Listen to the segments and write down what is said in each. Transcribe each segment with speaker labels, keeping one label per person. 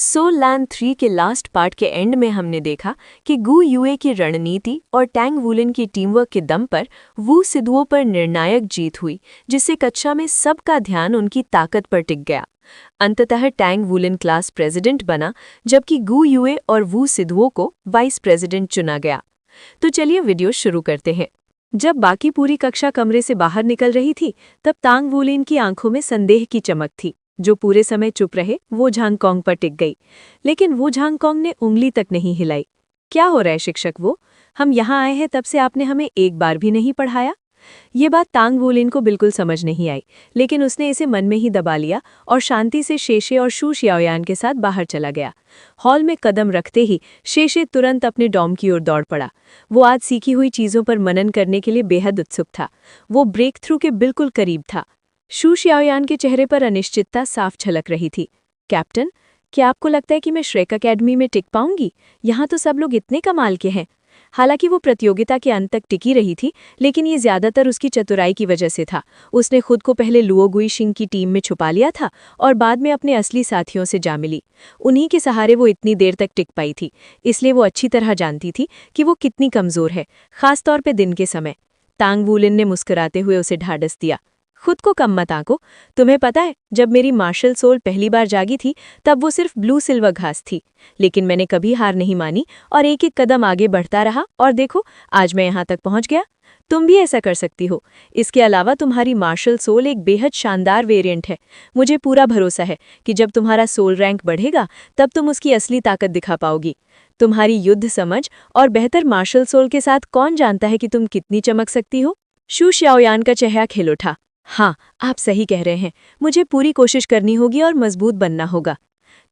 Speaker 1: Soul land 3 के last part के and में हमने देखा कि गू यूए की रणनीति और टैंग वुलन की टीमवर्क के दम पर वू सिद्धुओं पर निर्णायक जीत हुई, जिससे कक्षा में सबका ध्यान उनकी ताकत पर टिक गया। अंततः टैंग वुलन क्लास प्रेसिडेंट बना, जबकि गू यूए और वू सिद्धुओं को वाइस प्रेसिडेंट चुना गया। तो चलिए वीडियो शुरू करते हैं। जब बाकी पूरी कक्षा कमरे से बाहर निकल रही थी, तब तांग वुलिन की आंखों में संदेह की चमक थी। जो पूरे समय चुप रहे वो झांगकोंग पर टिक गई, लेकिन वो झांगकोंग ने उंगली तक नहीं हिलाई। क्या हो रहा है शिक्षक? वो हम यहाँ आए हैं तब से आपने हमें एक बार भी नहीं पढ़ाया। ये बात तांग वुलिन को बिल्कुल समझ नहीं आई, लेकिन उसने इसे मन में ही दबा लिया और शांति से शेशे और शू शियाओयान के साथ बाहर चला गया। हॉल में कदम रखते ही शेशे तुरंत अपने डॉम की ओर दौड़ पड़ा। वो आज सीखी हुई चीज़ों पर मनन करने के लिए बेहद उत्सुक था। वो ब्रेक थ्रू के बिल्कुल करीब था। शू शियाओयान के चेहरे पर अनिश्चितता साफ झलक रही थी। कैप्टन, क्या आपको लगता है कि मैं श्रेक अकेडमी में टिक पाऊंगी? यहाँ तो सब लोग इतने कमाल के हैं। हालांकि वो प्रतियोगिता के अंत तक टिकी रही थी, लेकिन ये ज्यादातर उसकी चतुराई की वजह से था। उसने खुद को पहले लुओ गुइशिंग की टीम में छुपा लिया था और बाद में अपने असली साथियों से जा मिली। उन्हीं के सहारे वो इतनी देर तक टिक पाई थी, इसलिए वो अच्छी तरह जानती थी कि वो कितनी कमजोर है, खासतौर पर दिन के समय। तांग वुलिन ने मुस्कुराते हुए उसे ढाढ़स दिया। खुद को कम मत आंको। तुम्हें पता है, जब मेरी मार्शल सोल पहली बार जागी थी तब वो सिर्फ ब्लू सिल्वर घास थी, लेकिन मैंने कभी हार नहीं मानी और एक एक कदम आगे बढ़ता रहा, और देखो आज मैं यहाँ तक पहुँच गया। तुम भी ऐसा कर सकती हो। इसके अलावा तुम्हारी मार्शल सोल एक बेहद शानदार वेरिएंट है। मुझे पूरा भरोसा है कि जब तुम्हारा सोल रैंक बढ़ेगा तब तुम उसकी असली ताकत दिखा पाओगी। तुम्हारी युद्ध समझ और बेहतर मार्शल सोल के साथ कौन जानता है कि तुम कितनी चमक सकती हो। शू शियाओयान का चेहरा खिल उठा। हाँ, आप सही कह रहे हैं। मुझे पूरी कोशिश करनी होगी और मजबूत बनना होगा।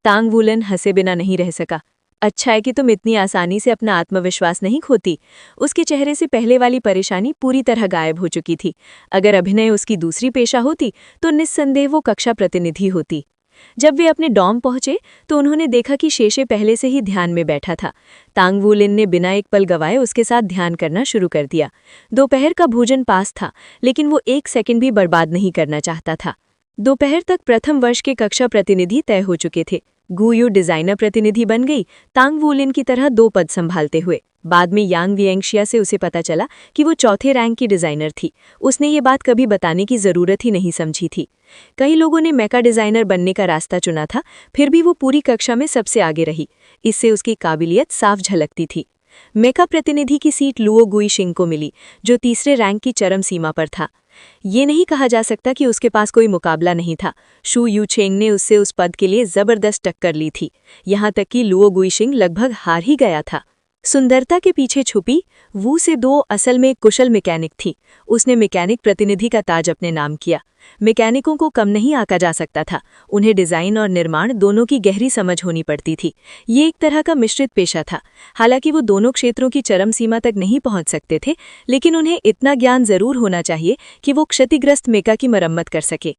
Speaker 1: तांग वुलिन हंसे बिना नहीं रह सका। अच्छा है कि तुम इतनी आसानी से अपना आत्मविश्वास नहीं खोती। उसके चेहरे से पहले वाली परेशानी पूरी तरह गायब हो चुकी थी। अगर अभिनय उसकी दूसरी पेशा होती तो निस्संदेह वो कक्षा प्रतिनिधि होती। जब वे अपने डॉम पहुंचे तो उन्होंने देखा कि शेशे पहले से ही ध्यान में बैठा था। तांग वुलिन ने बिना एक पल गवाए उसके साथ ध्यान करना शुरू कर दिया। दोपहर का भोजन पास था, लेकिन वो एक सेकंड भी बर्बाद नहीं करना चाहता था। दोपहर तक प्रथम वर्ष के कक्षा प्रतिनिधि तय हो चुके थे। गू यू डिजाइनर प्रतिनिधि बन गई, तांग वुलिन की तरह 2 पद संभालते हुए। बाद में यांग वियेंशिया से उसे पता चला कि वो चौथे रैंक की डिजाइनर थी। उसने ये बात कभी बताने की जरूरत ही नहीं समझी थी। कई लोगों ने मेका डिजाइनर बनने का रास्ता चुना था, फिर भी वो पूरी कक्षा में सबसे आगे रही। इससे उसकी काबिलियत साफ झलकती थी। मेका प्रतिनिधि की सीट लुओ गुइशिंग को मिली, जो तीसरे रैंक की चरम सीमा पर था। ये नहीं कहा जा सकता कि उसके पास कोई मुकाबला नहीं था। शू यूचेंग ने उससे उस पद के लिए जबरदस्त टक्कर ली थी, यहाँ तक कि लुओ गुइशिंग लगभग हार ही गया था। सुंदरता के पीछे छुपी वू से दो असल में कुशल मैकेनिक थी। उसने मैकेनिक प्रतिनिधि का ताज अपने नाम किया। मैकेनिकों को कम नहीं आंका जा सकता था। उन्हें डिजाइन और निर्माण दोनों की गहरी समझ होनी पड़ती थी। ये एक तरह का मिश्रित पेशा था। हालांकि वो दोनों क्षेत्रों की चरम सीमा तक नहीं पहुंच सकते थे, लेकिन उन्हें इतना ज्ञान जरूर होना चाहिए कि वो क्षतिग्रस्त मेका की मरम्मत कर सके।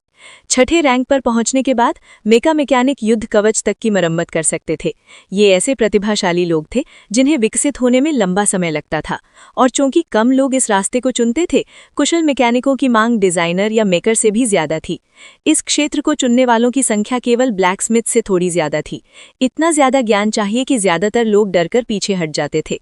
Speaker 1: छठे रैंक पर पहुंचने के बाद मेका मैकेनिक युद्ध कवच तक की मरम्मत कर सकते थे। ये ऐसे प्रतिभाशाली लोग थे जिन्हें विकसित होने में लंबा समय लगता था, और चूंकि कम लोग इस रास्ते को चुनते थे, कुशल मैकेनिकों की मांग डिजाइनर या मेकर से भी ज्यादा थी। इस क्षेत्र को चुनने वालों की संख्या केवल ब्लैक स्मिथ से थोड़ी ज्यादा थी। इतना ज्यादा ज्ञान चाहिए कि ज्यादातर लोग डरकर पीछे हट जाते थे।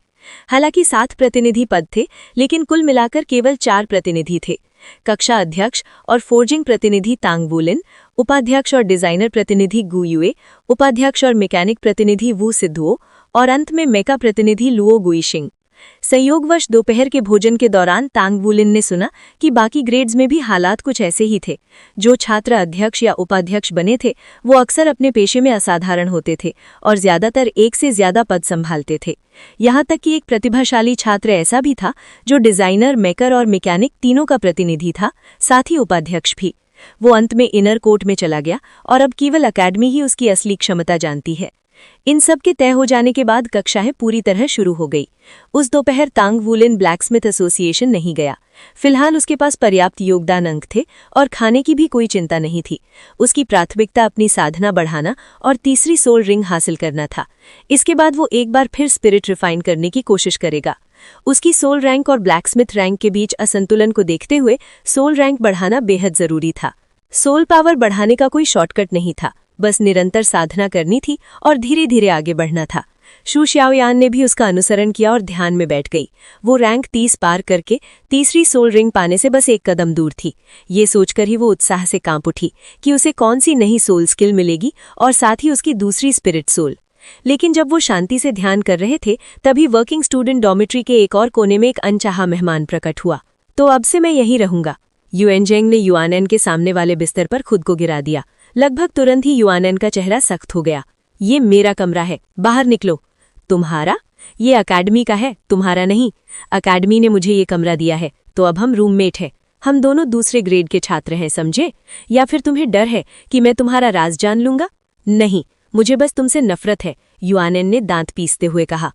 Speaker 1: हालांकि 7 प्रतिनिधि पद थे, लेकिन कुल मिलाकर केवल 4 प्रतिनिधि थे। कक्षा अध्यक्ष और फोर्जिंग प्रतिनिधि तांग वुलिन, उपाध्यक्ष और डिजाइनर प्रतिनिधि गू यूए, उपाध्यक्ष और मैकेनिक प्रतिनिधि वू सिद्धुओ, और अंत में मेका प्रतिनिधि लुओ गुइशिंग। संयोगवश दोपहर के भोजन के दौरान तांग वुलिन ने सुना कि बाकी ग्रेड्स में भी हालात कुछ ऐसे ही थे। जो छात्र अध्यक्ष या उपाध्यक्ष बने थे वो अक्सर अपने पेशे में असाधारण होते थे और ज्यादातर एक से ज्यादा पद संभालते थे। यहाँ तक कि एक प्रतिभाशाली छात्र ऐसा भी था जो डिजाइनर, मेकर और मैकेनिक तीनों का प्रतिनिधि था, साथ ही उपाध्यक्ष भी। वो अंत में इनर कोर्ट में चला गया और अब केवल अकेडमी ही उसकी असली क्षमता जानती है। इन सब के तय हो जाने के बाद कक्षाएं पूरी तरह शुरू हो गई। उस दोपहर तांग वुलिन ब्लैकस्मिथ एसोसिएशन नहीं गया। फिलहाल उसके पास पर्याप्त योगदान अंक थे और खाने की भी कोई चिंता नहीं थी। उसकी प्राथमिकता अपनी साधना बढ़ाना और तीसरी सोल रिंग हासिल करना था। इसके बाद वो एक बार फिर स्पिरिट रिफाइन करने की कोशिश करेगा। उसकी सोल रैंक और ब्लैकस्मिथ रैंक के बीच असंतुलन को देखते हुए सोल रैंक बढ़ाना बेहद जरूरी था। सोल पावर बढ़ाने का कोई शॉर्टकट नहीं था, बस निरंतर साधना करनी थी और धीरे धीरे आगे बढ़ना था। शू शाओयान ने भी उसका अनुसरण किया और ध्यान में बैठ गई। वो रैंक 30 पार करके तीसरी सोल रिंग पाने से बस एक कदम दूर थी। ये सोचकर ही वो उत्साह से कांप उठी कि उसे कौन सी नई सोल स्किल मिलेगी और साथ ही उसकी दूसरी स्पिरिट सोल। लेकिन जब वो शांति से ध्यान कर रहे थे तभी वर्किंग स्टूडेंट डॉर्मेट्री के एक और कोने में एक अनचाहा मेहमान प्रकट हुआ। तो अब से मैं यहीं रहूंगा। युएनजेंग ने युआनएन के सामने वाले बिस्तर पर खुद को गिरा दिया। लगभग तुरंत ही युआनएन का चेहरा सख्त हो गया। ये मेरा कमरा है, बाहर निकलो। तुम्हारा? ये अकेडमी का है, तुम्हारा नहीं। अकेडमी ने मुझे ये कमरा दिया है, तो अब हम रूममेट हैं। हम दोनों दूसरे ग्रेड के छात्र हैं, समझे? या फिर तुम्हें डर है कि मैं तुम्हारा राज जान लूंगा? नहीं, मुझे बस तुमसे नफरत है, युआनएन ने दांत पीसते हुए कहा।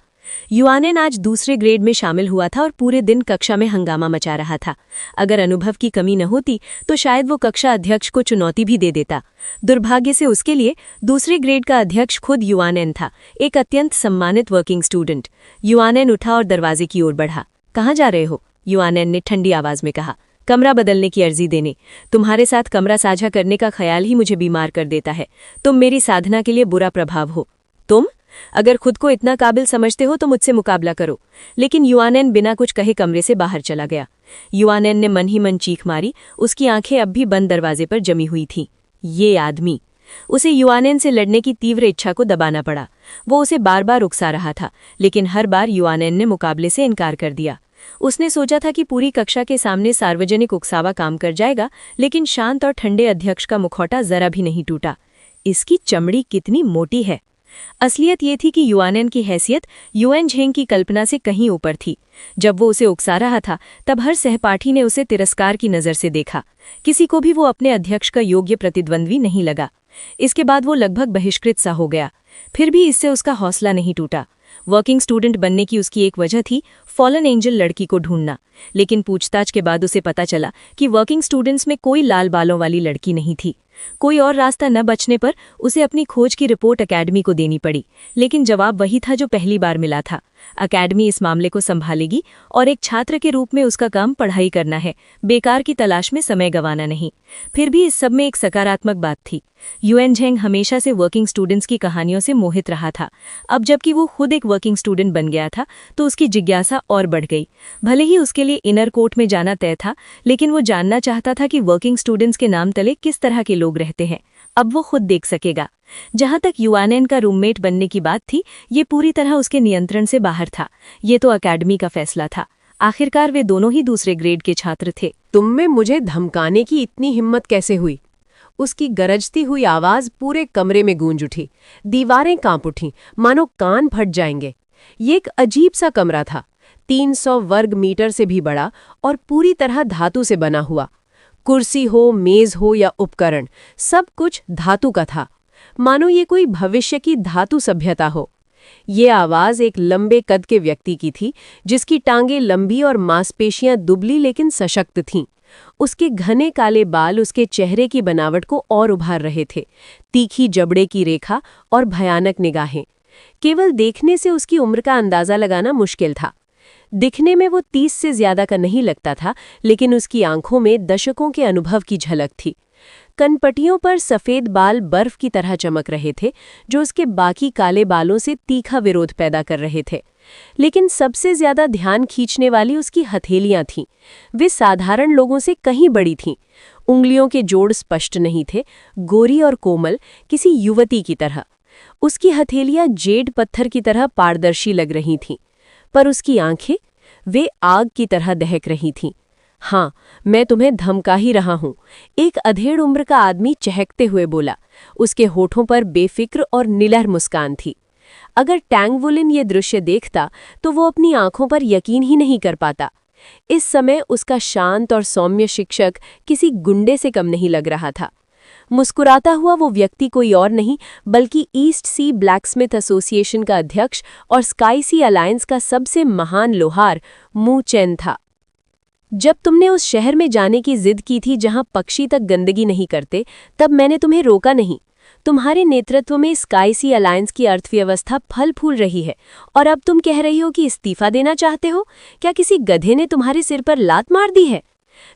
Speaker 1: युआनएन आज दूसरे ग्रेड में शामिल हुआ था और पूरे दिन कक्षा में हंगामा मचा रहा था। अगर अनुभव की कमी न होती तो शायद वो कक्षा अध्यक्ष को चुनौती भी दे देता। दुर्भाग्य से उसके लिए दूसरे ग्रेड का अध्यक्ष खुद युआनएन था, एक अत्यंत सम्मानित वर्किंग स्टूडेंट। युआनएन उठा और दरवाजे की ओर बढ़ा। कहाँ जा रहे हो? युआनएन ने ठंडी आवाज में कहा। कमरा बदलने की अर्जी देने। तुम्हारे साथ कमरा साझा करने का ख्याल ही मुझे बीमार कर देता है। तुम मेरी साधना के लिए बुरा प्रभाव हो। तुम? अगर खुद को इतना काबिल समझते हो तो मुझसे मुकाबला करो। लेकिन युआनएन बिना कुछ कहे कमरे से बाहर चला गया। युआनएन ने मन ही मन चीख मारी। उसकी आंखें अब भी बंद दरवाजे पर जमी हुई थीं। ये आदमी! उसे युआनएन से लड़ने की तीव्र इच्छा को दबाना पड़ा। वो उसे बार बार उकसा रहा था, लेकिन हर बार युआनएन ने मुकाबले से इनकार कर दिया। उसने सोचा था कि पूरी कक्षा के सामने सार्वजनिक उकसावा काम कर जाएगा, लेकिन शांत और ठंडे अध्यक्ष का मुखौटा जरा भी नहीं टूटा। इसकी चमड़ी कितनी मोटी है! असलियत ये थी कि युआनएन की हैसियत युएनझेंग की कल्पना से कहीं ऊपर थी। जब वो उसे उकसा रहा था तब हर सहपाठी ने उसे तिरस्कार की नज़र से देखा। किसी को भी वो अपने अध्यक्ष का योग्य प्रतिद्वंद्वी नहीं लगा। इसके बाद वो लगभग बहिष्कृत सा हो गया। फिर भी इससे उसका हौसला नहीं टूटा। वर्किंग स्टूडेंट बनने की उसकी एक वजह थी फॉलन एंजल लड़की को ढूंढना। लेकिन पूछताछ के बाद उसे पता चला कि वर्किंग स्टूडेंट्स में कोई लाल बालों वाली लड़की नहीं थी। कोई और रास्ता न बचने पर उसे अपनी खोज की रिपोर्ट अकेडमी को देनी पड़ी। लेकिन जवाब वही था जो पहली बार मिला था। अकेडमी इस मामले को संभालेगी और एक छात्र के रूप में उसका काम पढ़ाई करना है, बेकार की तलाश में समय गंवाना नहीं। फिर भी इस सब में एक सकारात्मक बात थी। युएनझेंग हमेशा से वर्किंग स्टूडेंट्स की कहानियों से मोहित रहा था। अब जबकि वो खुद एक वर्किंग स्टूडेंट बन गया था तो उसकी जिज्ञासा और बढ़ गई। भले ही उसके लिए इनर कोर्ट में जाना तय था, लेकिन वो जानना चाहता था कि वर्किंग स्टूडेंट्स के नाम तले किस तरह के लोग रहते हैं। अब वो खुद देख सकेगा। जहां तक युआनएन का रूममेट बनने की बात थी, ये पूरी तरह उसके नियंत्रण से बाहर था। ये तो अकेडमी का फैसला था। आखिरकार वे दोनों ही दूसरे ग्रेड के छात्र थे।
Speaker 2: तुम में मुझे धमकाने की इतनी हिम्मत कैसे हुई? उसकी गरजती हुई आवाज पूरे कमरे में गूंज उठी। दीवारें कांप उठीं, मानो कान फट जाएंगे। ये एक अजीब सा कमरा था, 300 वर्ग मीटर से भी बड़ा और पूरी तरह धातु से बना हुआ। कुर्सी हो, मेज हो या उपकरण, सब कुछ धातु का था, मानो ये कोई भविष्य की धातु सभ्यता हो। ये आवाज एक लंबे कद के व्यक्ति की थी, जिसकी टांगें लंबी और मांसपेशियां दुबली लेकिन सशक्त थीं। उसके घने काले बाल उसके चेहरे की बनावट को और उभार रहे थे। तीखी जबड़े की रेखा और भयानक निगाहें। केवल देखने से उसकी उम्र का अंदाजा लगाना मुश्किल था। दिखने में वो 30 से ज्यादा का नहीं लगता था, लेकिन उसकी आंखों में दशकों के अनुभव की झलक थी। कनपटियों पर सफेद बाल बर्फ की तरह चमक रहे थे, जो उसके बाकी काले बालों से तीखा विरोध पैदा कर रहे थे। लेकिन सबसे ज्यादा ध्यान खींचने वाली उसकी हथेलियां थीं। वे साधारण लोगों से कहीं बड़ी थीं। उंगलियों के जोड़ स्पष्ट नहीं थे, गोरी और कोमल, किसी युवती की तरह। उसकी हथेलियां जेड पत्थर की तरह पारदर्शी लग रही थीं, पर उसकी आंखें, वे आग की तरह दहक रही थीं। हाँ, मैं तुम्हें धमका ही रहा हूं, एक अधेड़ उम्र का आदमी चहकते हुए बोला। उसके होठों पर बेफिक्र और निलर मुस्कान थी। अगर टैंग वुलिन ये दृश्य देखता तो वो अपनी आंखों पर यकीन ही नहीं कर पाता। इस समय उसका शांत और सौम्य शिक्षक किसी गुंडे से कम नहीं लग रहा था। मुस्कुराता हुआ वो व्यक्ति कोई और नहीं बल्कि ईस्ट सी ब्लैकस्मिथ एसोसिएशन का अध्यक्ष और स्काई सी अलायंस का सबसे महान लोहार मू चेन था। जब तुमने उस शहर में जाने की जिद की थी जहां पक्षी तक गंदगी नहीं करते, तब मैंने तुम्हें रोका नहीं। तुम्हारे नेतृत्व में स्काई सी अलायंस की अर्थव्यवस्था फल फूल रही है और अब तुम कह रही हो कि इस्तीफा देना चाहते हो? क्या किसी गधे ने तुम्हारे सिर पर लात मार दी है?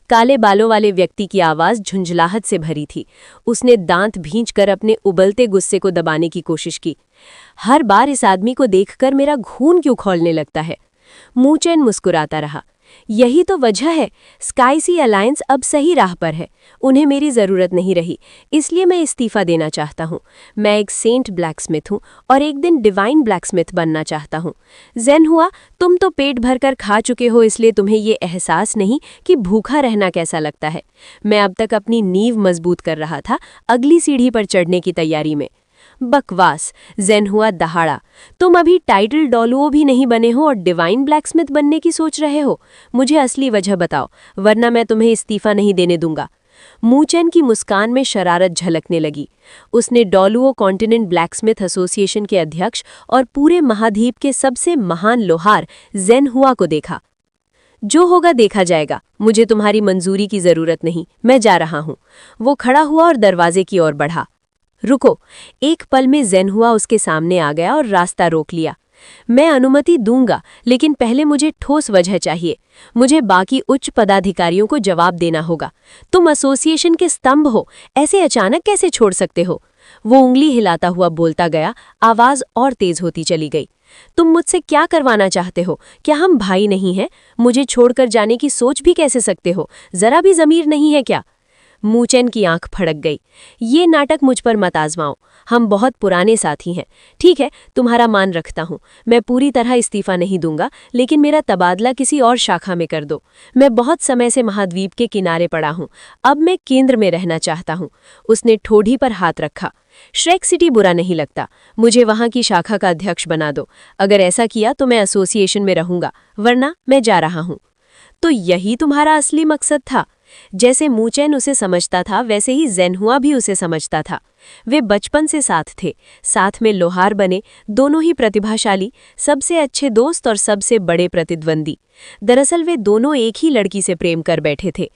Speaker 2: काले बालों वाले व्यक्ति की आवाज झुंझलाहट से भरी थी। उसने दांत भींचकर अपने उबलते गुस्से को दबाने की कोशिश की। हर बार इस आदमी को देखकर मेरा खून क्यों खौलने लगता है? मूचेन मुस्कुराता रहा। यही तो वजह है, स्काई सी अलायंस अब सही राह पर है। उन्हें मेरी ज़रूरत नहीं रही, इसलिए मैं इस्तीफ़ा देना चाहता हूँ। मैं एक सेंट ब्लैकस्मिथ हूँ और एक दिन डिवाइन ब्लैकस्मिथ बनना चाहता हूँ। ज़ेन हुआ, तुम तो पेट भरकर खा चुके हो, इसलिए तुम्हें ये एहसास नहीं कि भूखा रहना कैसा लगता है। मैं अब तक अपनी नींव मजबूत कर रहा था, अगली सीढ़ी पर चढ़ने की तैयारी में। बकवास, ज़ेन हुआ दहाड़ा। तुम अभी टाइटल डॉलुओ भी नहीं बने हो और डिवाइन ब्लैकस्मिथ बनने की सोच रहे हो। मुझे असली वजह बताओ, वरना मैं तुम्हें इस्तीफा नहीं देने दूंगा। मूचेन की मुस्कान में शरारत झलकने लगी। उसने डॉलुओ कॉन्टिनेंट ब्लैकस्मिथ एसोसिएशन के अध्यक्ष और पूरे महाद्वीप के सबसे महान लोहार ज़ेन हुआ को देखा। जो होगा देखा जाएगा, मुझे तुम्हारी मंजूरी की जरूरत नहीं, मैं जा रहा हूं। वो खड़ा हुआ और दरवाजे की ओर बढ़ा। रुको! एक पल में ज़ेन हुआ उसके सामने आ गया और रास्ता रोक लिया। मैं अनुमति दूंगा, लेकिन पहले मुझे ठोस वजह चाहिए। मुझे बाकी उच्च पदाधिकारियों को जवाब देना होगा। तुम एसोसिएशन के स्तंभ हो, ऐसे अचानक कैसे छोड़ सकते हो? वो उंगली हिलाता हुआ बोलता गया, आवाज और तेज होती चली गई। तुम मुझसे क्या करवाना चाहते हो? क्या हम भाई नहीं हैं? मुझे छोड़कर जाने की सोच भी कैसे सकते हो? जरा भी ज़मीर नहीं है क्या? मूचेन की आंख फड़क गई। ये नाटक मुझ पर मत आजमाओ, हम बहुत पुराने साथी हैं। ठीक है, तुम्हारा मान रखता हूँ। मैं पूरी तरह इस्तीफा नहीं दूंगा, लेकिन मेरा तबादला किसी और शाखा में कर दो। मैं बहुत समय से महाद्वीप के किनारे पड़ा हूँ, अब मैं केंद्र में रहना चाहता हूँ। उसने ठोड़ी पर हाथ रखा। श्रेक सिटी बुरा नहीं लगता, मुझे वहाँ की शाखा का अध्यक्ष बना दो। अगर ऐसा किया तो मैं एसोसिएशन में रहूंगा, वरना मैं जा रहा हूँ। तो यही तुम्हारा असली मकसद था? जैसे मूचेन उसे समझता था, वैसे ही ज़ेन हुआ भी उसे समझता था। वे बचपन से साथ थे, साथ में लोहार बने, दोनों ही प्रतिभाशाली, सबसे अच्छे दोस्त और सबसे बड़े प्रतिद्वंदी। दरअसल वे दोनों एक ही लड़की से प्रेम कर बैठे थे।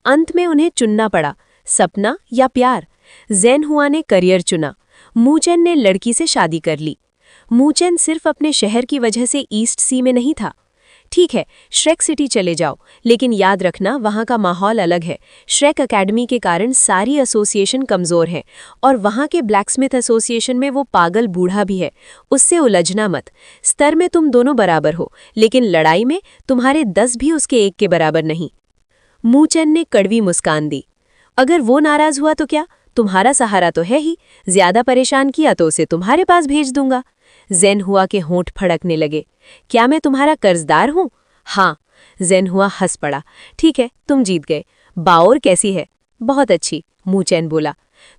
Speaker 2: अंत में उन्हें चुनना पड़ा, सपना या प्यार। ज़ेन हुआ ने करियर चुना, मूचेन ने लड़की से शादी कर ली। मूचेन सिर्फ अपने शहर की वजह से ईस्ट सी में नहीं था। ठीक है, श्रेक सिटी चले जाओ, लेकिन याद रखना वहाँ का माहौल अलग है। श्रेक अकेडमी के कारण सारी एसोसिएशन कमज़ोर है और वहाँ के ब्लैकस्मिथ एसोसिएशन में वो पागल बूढ़ा भी है। उससे उलझना मत। स्तर में तुम दोनों बराबर हो, लेकिन लड़ाई में तुम्हारे 10 भी उसके 1 के बराबर नहीं। मूचेन ने कड़वी मुस्कान दी। अगर वो नाराज हुआ तो क्या? तुम्हारा सहारा तो है ही। ज्यादा परेशान किया तो उसे तुम्हारे पास भेज दूंगा। ज़ेन हुआ के होंठ फड़कने लगे। क्या मैं तुम्हारा कर्जदार हूँ? हाँ। ज़ेन हुआ हंस पड़ा। ठीक है, तुम जीत गए। बाओर कैसी है? बहुत अच्छी, मूचेन बोला।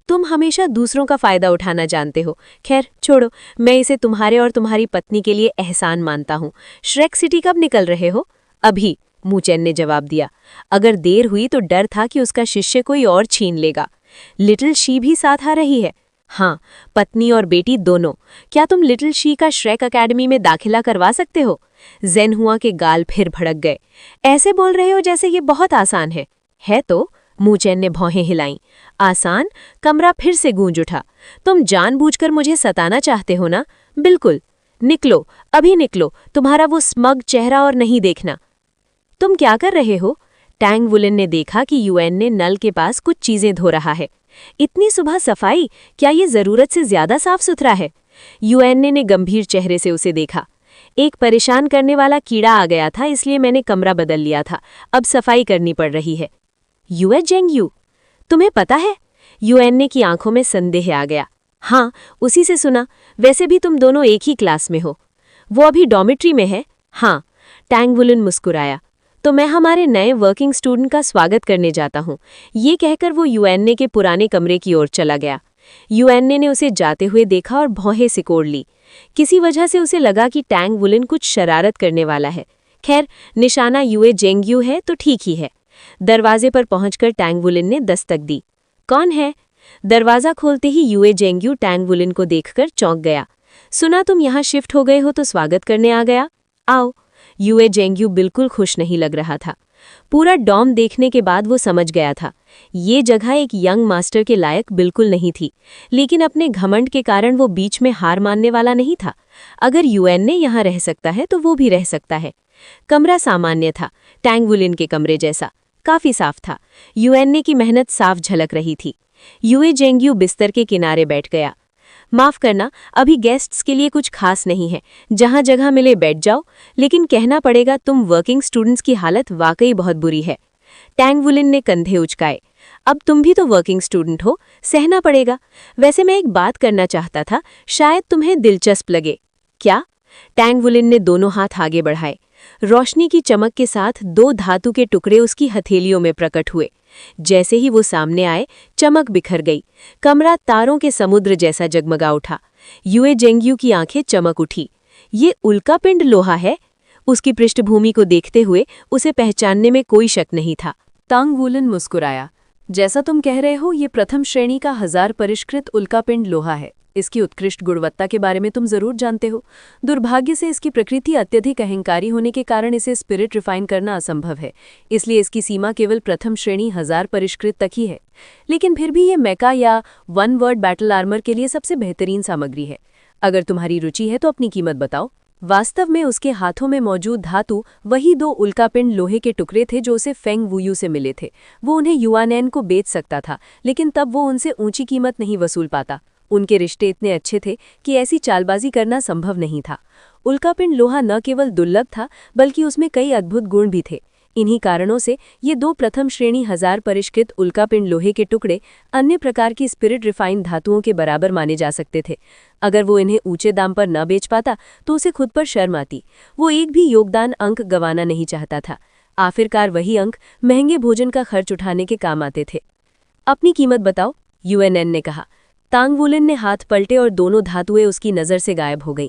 Speaker 2: तुम हमेशा दूसरों का फायदा उठाना जानते हो। खैर छोड़ो, मैं इसे तुम्हारे और तुम्हारी पत्नी के लिए एहसान मानता हूँ। श्रेक सिटी कब निकल रहे हो? अभी, मूचेन ने जवाब दिया। अगर देर हुई तो डर था कि उसका शिष्य कोई और छीन लेगा। लिटिल शी भी साथ आ रही है? हाँ, पत्नी और बेटी दोनों। क्या तुम लिटिल शी का श्रेक अकेडमी में दाखिला करवा सकते हो? ज़ेन हुआ के गाल फिर भड़क गए। ऐसे बोल रहे हो जैसे ये बहुत आसान है। है तो? मूचेन ने भौहें हिलाईं। आसान? कमरा फिर से गूंज उठा। तुम जानबूझकर मुझे सताना चाहते हो ना? बिल्कुल। निकलो, अभी निकलो। तुम्हारा वो स्मग चेहरा और नहीं देखना। तुम क्या कर रहे हो? टैंग वुलन ने देखा कि यूएन ने नल के पास कुछ चीजें धो रहा है। इतनी सुबह सफाई? क्या ये जरूरत से ज्यादा साफ सुथरा है? यूएन ने गंभीर चेहरे से उसे देखा। एक परेशान करने वाला कीड़ा आ गया था, इसलिए मैंने कमरा बदल लिया था। अब सफाई करनी पड़ रही है। यूए जेंगयू, तुम्हें पता है? यूएन की आंखों में संदेह आ गया। हाँ, उसी से सुना। वैसे भी तुम दोनों एक ही क्लास में हो। वो अभी डॉर्मिट्री में है? हाँ। टैंग वुलन मुस्कुराया। तो मैं हमारे नए वर्किंग स्टूडेंट का स्वागत करने जाता हूँ। ये कहकर वो यूएनए के पुराने कमरे की ओर चला गया। यूएनए ने उसे जाते हुए देखा और भौहें सिकोड़ ली। किसी वजह से उसे लगा कि टैंग वुलन कुछ शरारत करने वाला है। खैर, निशाना यूए जेंगयू है तो ठीक ही है। दरवाजे पर पहुंचकर टैंग वुलन ने दस्तक दी। कौन है? दरवाज़ा खोलते ही यूए जेंगयू टैंग वुलन को देखकर चौंक गया। सुना तुम यहाँ शिफ्ट हो गए हो तो स्वागत करने आ गया। आओ। यूए जेंगयू बिल्कुल खुश नहीं लग रहा था। पूरा डॉम देखने के बाद वो समझ गया था, ये जगह एक यंग मास्टर के लायक बिल्कुल नहीं थी, लेकिन अपने घमंड के कारण वो बीच में हार मानने वाला नहीं था। अगर यूएन ने यहाँ रह सकता है तो वो भी रह सकता है। कमरा सामान्य था, टैंग वुलन के कमरे जैसा।
Speaker 1: काफी साफ था। यूएनए की मेहनत साफ झलक रही थी। यूए जेंग्यू बिस्तर के किनारे बैठ गया। माफ करना, अभी गेस्ट्स के लिए कुछ खास नहीं है, जहां जगह मिले बैठ जाओ, लेकिन कहना पड़ेगा तुम वर्किंग स्टूडेंट्स की हालत वाकई बहुत बुरी है। टैंग वुलिन ने कंधे उचकाए। अब तुम भी तो वर्किंग स्टूडेंट हो, सहना पड़ेगा। वैसे मैं एक बात करना चाहता था, शायद तुम्हें दिलचस्प लगे। क्या? टैंग वुलिन ने दोनों हाथ आगे बढ़ाए। रोशनी की चमक के साथ 2 धातु के टुकड़े उसकी हथेलियों में प्रकट हुए। जैसे ही वो सामने आए, चमक बिखर गई। कमरा तारों के समुद्र जैसा जगमगा उठा। यूए जेंग्यू की आंखें चमक उठी। ये उल्कापिंड लोहा है? उसकी पृष्ठभूमि को देखते हुए उसे पहचानने में कोई शक नहीं था।
Speaker 2: तांग वुलिन मुस्कुराया। जैसा तुम कह रहे हो, ये प्रथम श्रेणी का 1000 परिष्कृत उल्कापिंड लोहा है। इसकी उत्कृष्ट गुणवत्ता के बारे में तुम जरूर जानते हो। दुर्भाग्य से इसकी प्रकृति अत्यधिक अहंकारी होने के कारण इसे स्पिरिट रिफाइन करना असंभव है, इसलिए इसकी सीमा केवल प्रथम श्रेणी 1000 परिष्कृत तक ही है। लेकिन फिर भी ये मेका या वन वर्ड बैटल आर्मर के लिए सबसे बेहतरीन सामग्री है। अगर तुम्हारी रुचि है तो अपनी कीमत बताओ। वास्तव में उसके हाथों में मौजूद धातु वही 2 उल्कापिंड लोहे के टुकड़े थे जो उसे फेंग वुयू से मिले थे। वो उन्हें युआनएन को बेच सकता था, लेकिन तब वो उनसे ऊंची कीमत नहीं वसूल पाता। उनके रिश्ते इतने अच्छे थे कि ऐसी चालबाजी करना संभव नहीं था। उल्कापिंड लोहा न केवल दुर्लभ था, बल्कि उसमें कई अद्भुत गुण भी थे। इन्हीं कारणों से ये 2 प्रथम श्रेणी 1000 परिष्कृत उल्कापिंड लोहे के टुकड़े अन्य प्रकार की स्पिरिट रिफाइंड धातुओं के बराबर माने जा सकते थे। अगर वो इन्हें ऊंचे दाम पर न बेच पाता तो उसे खुद पर शर्म आती। वो एक भी योगदान अंक गंवाना नहीं चाहता था। आखिरकार वही अंक महंगे भोजन का खर्च उठाने के काम आते थे। अपनी कीमत बताओ, यूएनएन ने कहा। तांग वुलिन ने हाथ पलटे और दोनों धातुएं उसकी नज़र से गायब हो गईं।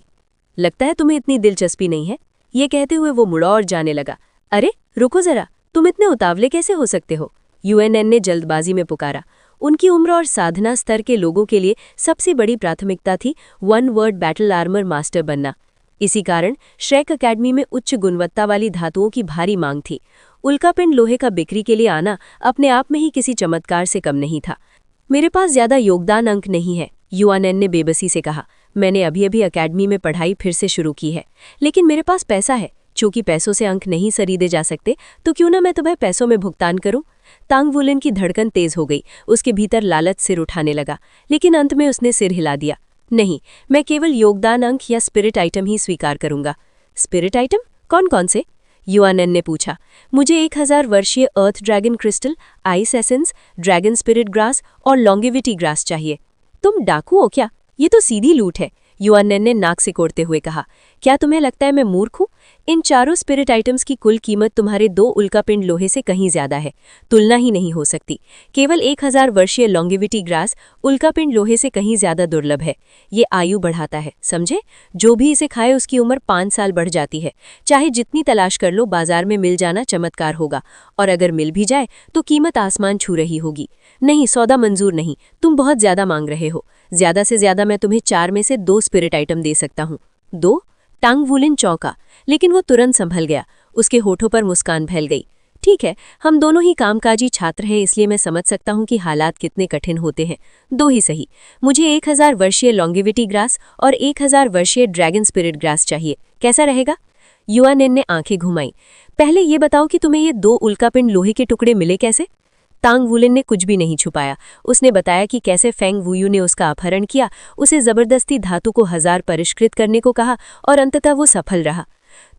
Speaker 2: लगता है तुम्हें इतनी दिलचस्पी नहीं है, ये कहते हुए वो मुड़ा और जाने लगा। अरे रुको जरा, तुम इतने उतावले कैसे हो सकते हो? यूएनएन ने जल्दबाजी में पुकारा। उनकी उम्र और साधना स्तर के लोगों के लिए सबसे बड़ी प्राथमिकता थी one word battle armour master बनना। इसी कारण श्रेक अकेडमी में उच्च गुणवत्ता वाली धातुओं की भारी मांग थी। उल्कापिंड लोहे का बिक्री के लिए आना अपने आप में ही किसी चमत्कार से कम नहीं था। मेरे पास ज्यादा योगदान अंक नहीं है, यूएनएन ने बेबसी से कहा। मैंने अभी अभी अकेडमी में पढ़ाई फिर से शुरू की है, लेकिन मेरे पास पैसा है। चूंकि पैसों से अंक नहीं खरीदे जा सकते, तो क्यों ना मैं तुम्हें पैसों में भुगतान करूं? तांग वुलिन की धड़कन तेज हो गई। उसके भीतर लालच सिर उठाने लगा, लेकिन अंत में उसने सिर हिला दिया। नहीं, मैं केवल योगदान अंक या स्पिरिट आइटम ही स्वीकार करूंगा। Spirit item? कौन कौन से? यूएनएन ने पूछा। मुझे 1000 वर्षीय earth dragon crystal, ice essence, dragon spirit grass और लॉन्गेविटी ग्रास चाहिए। तुम डाकू हो क्या? ये तो सीधी लूट है, यूएनएन ने नाक सिकोड़ते हुए कहा। क्या तुम्हें लगता है मैं मूर्ख हूं? इन चारों स्पिरिट आइटम्स की कुल कीमत तुम्हारे 2 उल्कापिंड लोहे से कहीं ज्यादा है। तुलना ही नहीं हो सकती। केवल 1000 वर्षीय लॉन्गेविटी ग्रास उल्कापिंड लोहे से कहीं ज्यादा दुर्लभ है। ये आयु बढ़ाता है, समझे? जो भी इसे खाए उसकी उम्र 5 साल बढ़ जाती है। चाहे जितनी तलाश कर लो, बाजार में मिल जाना चमत्कार होगा, और अगर मिल भी जाए तो कीमत आसमान छू रही होगी। नहीं, सौदा मंजूर नहीं। तुम बहुत ज्यादा मांग रहे हो। ज्यादा से ज्यादा मैं तुम्हें 4 में से 2 स्पिरिट आइटम दे सकता हूँ। 2? टांग वुलिन चौंका, लेकिन वो तुरंत संभल गया। उसके होठों पर मुस्कान फैल गई। ठीक है, हम दोनों ही कामकाजी छात्र हैं, इसलिए मैं समझ सकता हूँ कि हालात कितने कठिन होते हैं। 2 ही सही। मुझे 1000 वर्षीय लॉन्गेविटी ग्रास और 1000 वर्षीय ड्रैगन स्पिरिट ग्रास चाहिए। कैसा रहेगा? यूएनएन ने आंखें घुमाई। पहले ये बताओ कि तुम्हें ये 2 उल्कापिंड लोहे के टुकड़े मिले कैसे? तांग वुलिन ने कुछ भी नहीं छुपाया। उसने बताया कि कैसे फेंग वुयू ने उसका अपहरण किया, उसे जबरदस्ती धातु को 1000 परिष्कृत करने को कहा, और अंततः वो सफल रहा।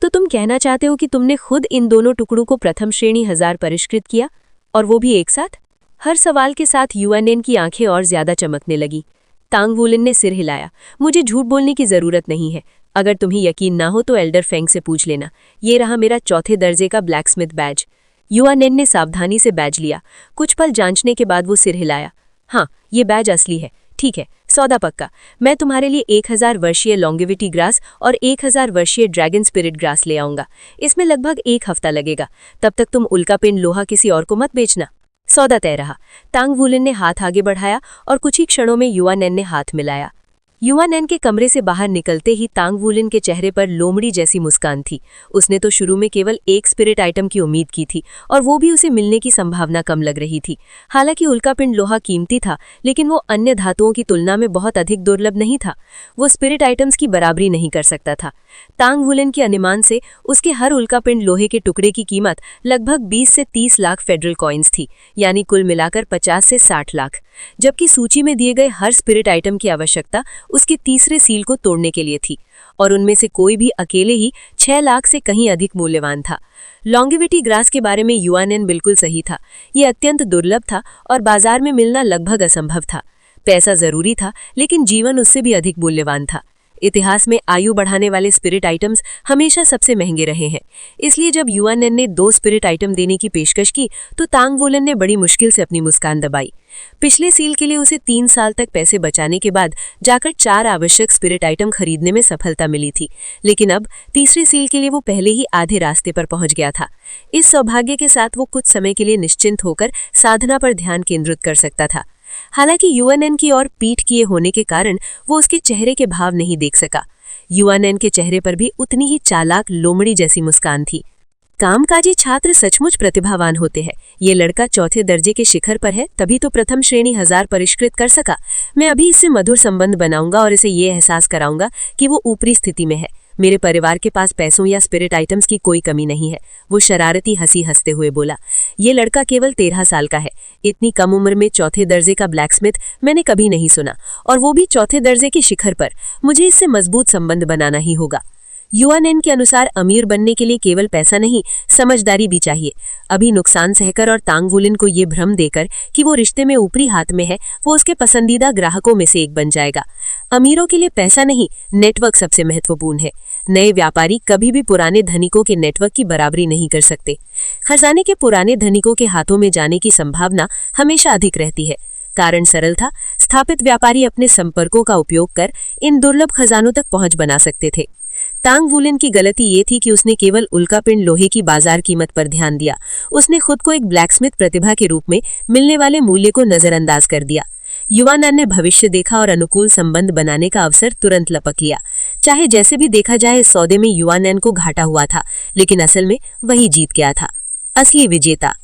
Speaker 2: तो तुम कहना चाहते हो कि तुमने खुद इन दोनों टुकड़ों को प्रथम श्रेणी 1000 परिष्कृत किया, और वो भी एक साथ? हर सवाल के साथ यूएनएन की आंखें और ज्यादा चमकने लगी। तांग वुलिन ने सिर हिलाया। मुझे झूठ बोलने की जरूरत नहीं है। अगर तुम्हें यकीन ना हो तो एल्डर फेंग से पूछ लेना। ये रहा मेरा 4थे दर्जे का ब्लैकस्मिथ बैज। यूएनएन ने सावधानी से बैज लिया। कुछ पल जांचने के बाद वो सिर हिलाया। हाँ, ये बैज असली है। ठीक है, सौदा पक्का। मैं तुम्हारे लिए 1000 वर्षीय लॉन्गेविटी ग्रास और 1000 वर्षीय ड्रैगन स्पिरिट ग्रास ले आऊंगा। इसमें लगभग 1 हफ्ता लगेगा। तब तक तुम उल्कापिंड लोहा किसी और को मत बेचना। सौदा तय रहा। तांग वुलिन ने हाथ आगे बढ़ाया और कुछ ही क्षणों में यूएनएन ने हाथ मिलाया।
Speaker 1: युवानैन के कमरे से बाहर निकलते ही तांग वूलिन के चेहरे पर लोमड़ी जैसी मुस्कान थी। उसने तो शुरू में केवल एक स्पिरिट आइटम की उम्मीद की थी और वो भी उसे मिलने की संभावना कम लग रही थी। हालांकि उल्कापिंड लोहा कीमती था, लेकिन वो अन्य धातुओं की तुलना में बहुत अधिक दुर्लभ नहीं था। वो स्पिरिट आइटम्स की बराबरी नहीं कर सकता था। तांग वूलिन के अनुमान से उसके हर उल्कापिंड लोहे के टुकड़े की कीमत लगभग 20 से 30 लाख फेडरल कॉइन्स थी, यानी कुल मिलाकर 50 से 60 लाख। जबकि सूची में दिए गए हर स्पिरिट आइटम की आवश्यकता उसके तीसरे सील को तोड़ने के लिए थी, और उनमें से कोई भी अकेले ही 6 लाख से कहीं अधिक मूल्यवान था। लॉन्गेविटी ग्रास के बारे में युआनएन बिल्कुल सही था। ये अत्यंत दुर्लभ था और बाजार में मिलना लगभग असंभव था। पैसा जरूरी था, लेकिन जीवन उससे भी अधिक मूल्यवान था। इतिहास में आयु बढ़ाने वाले स्पिरिट आइटम्स हमेशा सबसे महंगे रहे हैं। इसलिए जब युआनएन ने 2 स्पिरिट आइटम देने की पेशकश की तो तांग वूलिन ने बड़ी मुश्किल से अपनी मुस्कान दबाई। पिछले सील के लिए उसे 3 साल तक पैसे बचाने के बाद जाकर 4 आवश्यक स्पिरिट आइटम खरीदने में सफलता मिली थी, लेकिन अब तीसरे सील के लिए वो पहले ही आधे रास्ते पर पहुंच गया था। इस सौभाग्य के साथ वो कुछ समय के लिए निश्चिंत होकर साधना पर ध्यान केंद्रित कर सकता था। हालांकि युआनएन की ओर पीठ किए होने के कारण वो उसके चेहरे के भाव नहीं देख सका। युआनएन के चेहरे पर भी उतनी ही चालाक लोमड़ी जैसी मुस्कान थी। कामकाजी छात्र सचमुच प्रतिभावान होते हैं। ये लड़का चौथे दर्जे के शिखर पर है, तभी तो प्रथम श्रेणी 1000 परिष्कृत कर सका। मैं अभी इससे मधुर संबंध बनाऊंगा और इसे ये एहसास कराऊंगा कि वो ऊपरी स्थिति में है। मेरे परिवार के पास पैसों या स्पिरिट आइटम्स की कोई कमी नहीं है, वो शरारती हंसी हंसते हुए बोला। ये लड़का केवल 13 साल का है। इतनी कम उम्र में चौथे दर्जे का ब्लैकस्मिथ मैंने कभी नहीं सुना, और वो भी चौथे दर्जे के शिखर पर। मुझे इससे मजबूत संबंध बनाना ही होगा। युआनएन के अनुसार अमीर बनने के लिए केवल पैसा नहीं, समझदारी भी चाहिए। अभी नुकसान सहकर और तांग वूलिन को ये भ्रम देकर कि वो रिश्ते में ऊपरी हाथ में है, वो उसके पसंदीदा ग्राहकों में से एक बन जाएगा। अमीरों के लिए पैसा नहीं, नेटवर्क सबसे महत्वपूर्ण है। नए व्यापारी कभी भी पुराने धनिकों के नेटवर्क की बराबरी नहीं कर सकते। खजाने के पुराने धनिकों के हाथों में जाने की संभावना हमेशा अधिक रहती है। कारण सरल था, स्थापित व्यापारी अपने संपर्कों का उपयोग कर इन दुर्लभ खजानों तक पहुंच बना सकते थे। तांग वूलिन की गलती ये थी कि उसने केवल उल्कापिंड लोहे की बाजार कीमत पर ध्यान दिया। उसने खुद को एक ब्लैकस्मिथ प्रतिभा के रूप में मिलने वाले मूल्य को नजरअंदाज कर दिया। युआनएन ने भविष्य देखा और अनुकूल संबंध बनाने का अवसर तुरंत लपक लिया। चाहे जैसे भी देखा जाए, इस सौदे में युआनएन को घाटा हुआ था, लेकिन असल में वही जीत गया था। असली विजेता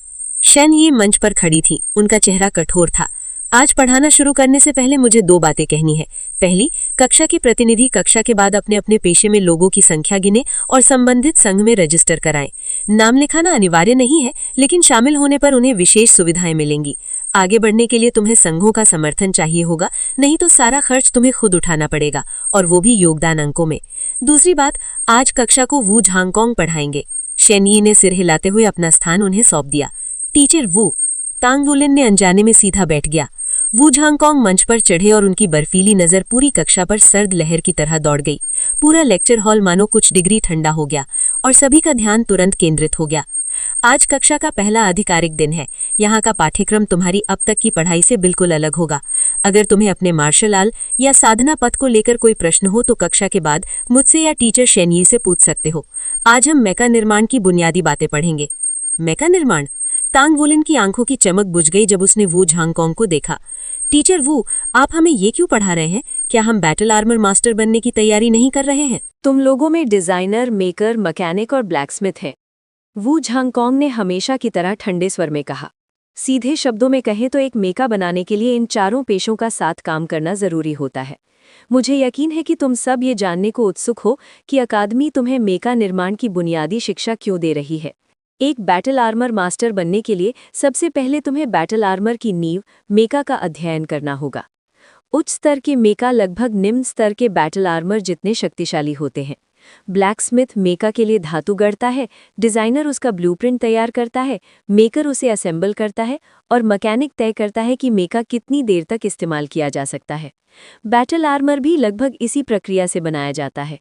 Speaker 1: शेन ये मंच पर खड़ी थी। उनका चेहरा कठोर था। आज पढ़ाना शुरू करने से पहले मुझे 2 बातें कहनी है। पहली, कक्षा के प्रतिनिधि कक्षा के बाद अपने अपने पेशे में लोगों की संख्या गिने और संबंधित संघ में रजिस्टर कराएं। नाम लिखाना अनिवार्य नहीं है, लेकिन शामिल होने पर उन्हें विशेष सुविधाएं मिलेंगी। आगे बढ़ने के लिए तुम्हें संघों का समर्थन चाहिए होगा, नहीं तो सारा खर्च तुम्हें खुद उठाना पड़ेगा, और वो भी योगदान अंकों में। दूसरी बात, आज कक्षा को वू झांगकोंग पढ़ाएंगे। शेन यी ने सिर हिलाते हुए अपना स्थान उन्हें सौंप दिया। टीचर वू। तांग वूलिन ने अनजाने में सीधा बैठ गया। वू झांगकोंग मंच पर चढ़े और उनकी बर्फीली नजर पूरी कक्षा पर सर्द लहर की तरह दौड़ गई। पूरा लेक्चर हॉल मानो कुछ डिग्री ठंडा हो गया और सभी का ध्यान तुरंत केंद्रित हो गया। आज कक्षा का पहला आधिकारिक दिन है। यहाँ का पाठ्यक्रम तुम्हारी अब तक की पढ़ाई से बिल्कुल अलग होगा। अगर तुम्हें अपने मार्शल आर्ट या साधना पथ को लेकर कोई प्रश्न हो तो कक्षा के बाद मुझसे या टीचर शेन यी से पूछ सकते हो। आज हम मेका निर्माण की बुनियादी बातें पढ़ेंगे। मेका निर्माण? तांग वूलिन की आंखों की चमक बुझ गई जब उसने वू झांगकोंग को देखा। टीचर वू, आप हमें ये क्यों पढ़ा रहे हैं? क्या हम बैटल आर्मर मास्टर बनने की तैयारी नहीं कर रहे हैं?
Speaker 2: तुम लोगों में डिजाइनर, मेकर, मैकेनिक और ब्लैकस्मिथ हैं। वू झांगकोंग ने हमेशा की तरह ठंडे स्वर में कहा। सीधे शब्दों में कहें तो एक मेका बनाने के लिए इन चारों पेशों का साथ काम करना जरूरी होता है। मुझे यकीन है कि तुम सब ये जानने को उत्सुक हो कि अकादमी तुम्हें मेका निर्माण की बुनियादी शिक्षा क्यों दे रही है। एक बैटल आर्मर मास्टर बनने के लिए सबसे पहले तुम्हें बैटल आर्मर की नींव, मेका का अध्ययन करना होगा। उच्च स्तर के मेका लगभग निम्न स्तर के बैटल आर्मर जितने शक्तिशाली होते हैं। ब्लैकस्मिथ मेका के लिए धातु गढ़ता है, डिजाइनर उसका ब्लूप्रिंट तैयार करता है, मेकर उसे असेंबल करता है और मैकेनिक तय करता है कि मेका कितनी देर तक इस्तेमाल किया जा सकता है। बैटल आर्मर भी लगभग इसी प्रक्रिया से बनाया जाता है।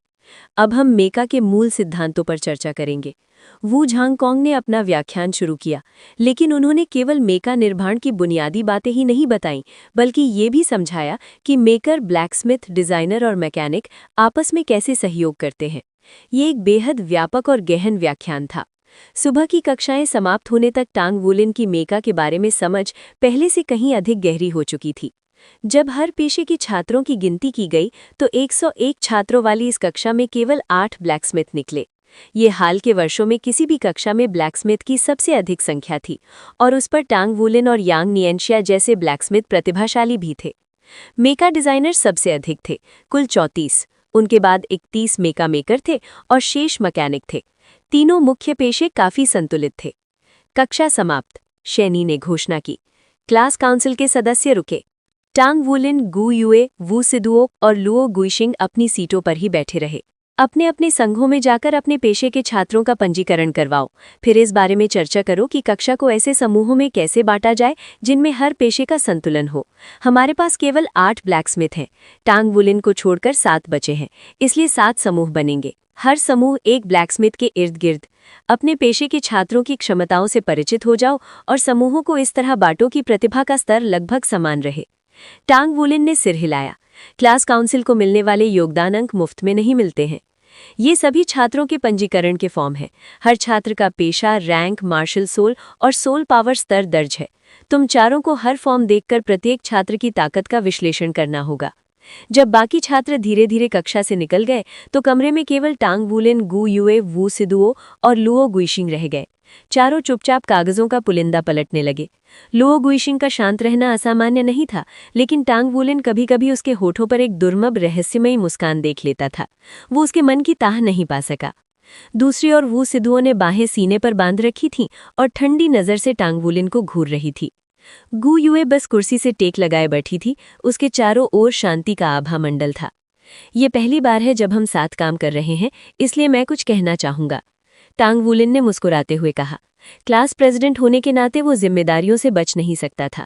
Speaker 2: अब हम मेका के मूल सिद्धांतों पर चर्चा करेंगे। वू झांगकोंग ने अपना व्याख्यान शुरू किया, लेकिन उन्होंने केवल मेका निर्माण की बुनियादी बातें ही नहीं बताईं, बल्कि ये भी समझाया कि मेकर, ब्लैकस्मिथ, डिजाइनर और मैकेनिक आपस में कैसे सहयोग करते हैं। ये एक बेहद व्यापक और गहन व्याख्यान था। सुबह की कक्षाएं समाप्त होने तक तांग वूलिन की मेका के बारे में समझ पहले से कहीं अधिक गहरी हो चुकी थी।
Speaker 1: जब हर पेशे के छात्रों की गिनती की गई तो 101 छात्रों वाली इस कक्षा में केवल 8 ब्लैकस्मिथ निकले। ये हाल के वर्षों में किसी भी कक्षा में ब्लैकस्मिथ की सबसे अधिक संख्या थी और उस पर टांग वुलेन और यांग नियंशिया जैसे ब्लैकस्मिथ प्रतिभाशाली भी थे। मेका डिजाइनर सबसे अधिक थे, कुल 34। उनके बाद 31 मेका मेकर थे और शेष मैकेनिक थे। तीनों मुख्य पेशे काफी संतुलित थे। कक्षा समाप्त, शैनी ने घोषणा की। क्लास काउंसिल के सदस्य रुके। टांग वुलेन, गु युए, वू सिदुओ और लुओ गुइशिंग अपनी सीटों पर ही बैठे रहे। अपने अपने संघों में जाकर अपने पेशे के छात्रों का पंजीकरण करवाओ। फिर इस बारे में चर्चा करो कि कक्षा को ऐसे समूहों में कैसे बांटा जाए जिनमें हर पेशे का संतुलन हो। हमारे पास केवल 8 ब्लैकस्मिथ हैं। टांग वुलेन को छोड़कर 7 बचे हैं, इसलिए 7 समूह बनेंगे। हर समूह एक ब्लैकस्मिथ के इर्द गिर्द। अपने पेशे के छात्रों की क्षमताओं से परिचित हो जाओ और समूहों को इस तरह बांटो कि प्रतिभा का स्तर लगभग समान रहे। टांग वुलेन ने सिर हिलाया। क्लास काउंसिल को मिलने वाले योगदान अंक मुफ्त में नहीं मिलते हैं। ये सभी छात्रों के पंजीकरण के फॉर्म हैं। हर छात्र का पेशा, रैंक, मार्शल सोल और सोल पावर स्तर दर्ज है। तुम चारों को हर फॉर्म देखकर प्रत्येक छात्र की ताकत का विश्लेषण करना होगा। जब बाकी छात्र धीरे धीरे कक्षा से निकल गए तो कमरे में केवल टांग वुलेन, गु युए, वू सिदुओ और लुओ गुइशिंग रह गए। चारों चुपचाप कागजों का पुलिंदा पलटने लगे। लुओ गुइशिंग का शांत रहना असामान्य नहीं था, लेकिन टांग वुलेन कभी कभी उसके होठों पर एक दुर्लभ रहस्यमयी मुस्कान देख लेता था। वो उसके मन की ताह नहीं पा सका। दूसरी ओर वू सिदुओ ने बाहें सीने पर बांध रखी थीं और ठंडी नजर से टांग वुलेन को घूर रही थी। गु युए बस कुर्सी से टेक लगाए बैठी थी। उसके चारों ओर शांति का आभा मंडल था। ये पहली बार है जब हम साथ काम कर रहे हैं, इसलिए मैं कुछ कहना चाहूंगा, टांग वुलेन ने मुस्कुराते हुए कहा। क्लास प्रेसिडेंट होने के नाते वो जिम्मेदारियों से बच नहीं सकता था।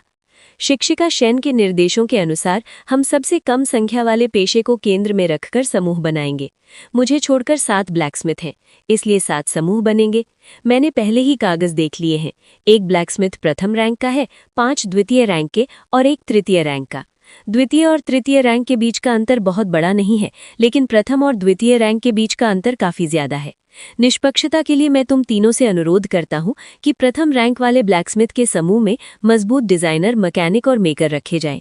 Speaker 1: शिक्षिका शेन के निर्देशों के अनुसार हम सबसे कम संख्या वाले पेशे को केंद्र में रखकर समूह बनाएंगे। मुझे छोड़कर 7 ब्लैकस्मिथ हैं, इसलिए 7 समूह बनेंगे। मैंने पहले ही कागज देख लिए हैं। एक ब्लैकस्मिथ प्रथम रैंक का है, 5 द्वितीय रैंक के और एक तृतीय रैंक का। द्वितीय और तृतीय रैंक के बीच का अंतर बहुत बड़ा नहीं है, लेकिन प्रथम और द्वितीय रैंक के बीच का अंतर काफी ज्यादा है। निष्पक्षता के लिए मैं तुम तीनों से अनुरोध करता हूं कि प्रथम रैंक वाले ब्लैकस्मिथ के समूह में मजबूत डिजाइनर, मैकेनिक और मेकर रखे जाएं।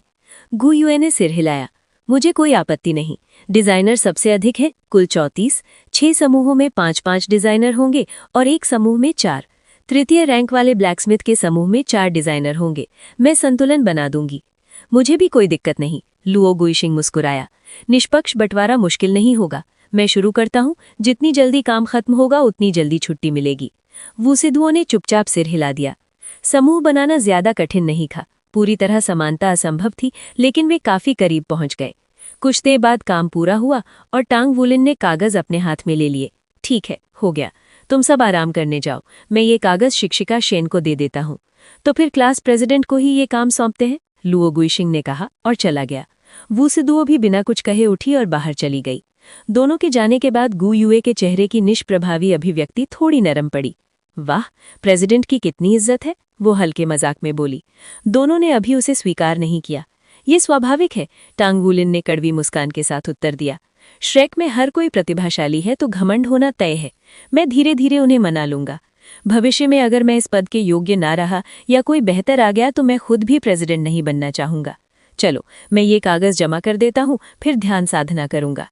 Speaker 1: गु युए ने सिर हिलाया। मुझे कोई आपत्ति नहीं। डिजाइनर सबसे अधिक है, कुल 34। 6 समूहों में 5-5 डिजाइनर होंगे और एक समूह में 4। तृतीय रैंक वाले ब्लैकस्मिथ के समूह में 4 डिजाइनर होंगे। मैं संतुलन बना दूंगी। मुझे भी कोई दिक्कत नहीं, लुओ गुइशिंग मुस्कुराया। निष्पक्ष बंटवारा मुश्किल नहीं होगा। मैं शुरू करता हूँ। जितनी जल्दी काम खत्म होगा उतनी जल्दी छुट्टी मिलेगी। वू सिदुओ ने चुपचाप सिर हिला दिया। समूह बनाना ज्यादा कठिन नहीं था। पूरी तरह समानता असंभव थी, लेकिन वे काफी करीब पहुंच गए। कुछ देर बाद काम पूरा हुआ और टांग वुलेन ने कागज अपने हाथ में ले लिए। ठीक है, हो गया। तुम सब आराम करने जाओ। मैं ये कागज शिक्षिका शेन को दे देता हूँ। तो फिर क्लास प्रेसिडेंट को ही ये काम सौंपते हैं, लुओ गुइशिंग ने कहा और चला गया। वू सिदुओ भी बिना कुछ कहे उठी और बाहर चली गई। दोनों के जाने के बाद गु युए के चेहरे की निष्प्रभावी अभिव्यक्ति थोड़ी नरम पड़ी। वाह, प्रेसिडेंट की कितनी इज्जत है, वो हल्के मजाक में बोली। दोनों ने अभी उसे स्वीकार नहीं किया। ये स्वाभाविक है, टांग वुलेन ने कड़वी मुस्कान के साथ उत्तर दिया। श्रेक में हर कोई प्रतिभाशाली है तो घमंड होना तय है। मैं धीरे धीरे उन्हें मना लूंगा। भविष्य में अगर मैं इस पद के योग्य ना रहा या कोई बेहतर आ गया तो मैं खुद भी प्रेसिडेंट नहीं बनना चाहूंगा। चलो, मैं ये कागज जमा कर देता हूँ, फिर ध्यान साधना करूंगा।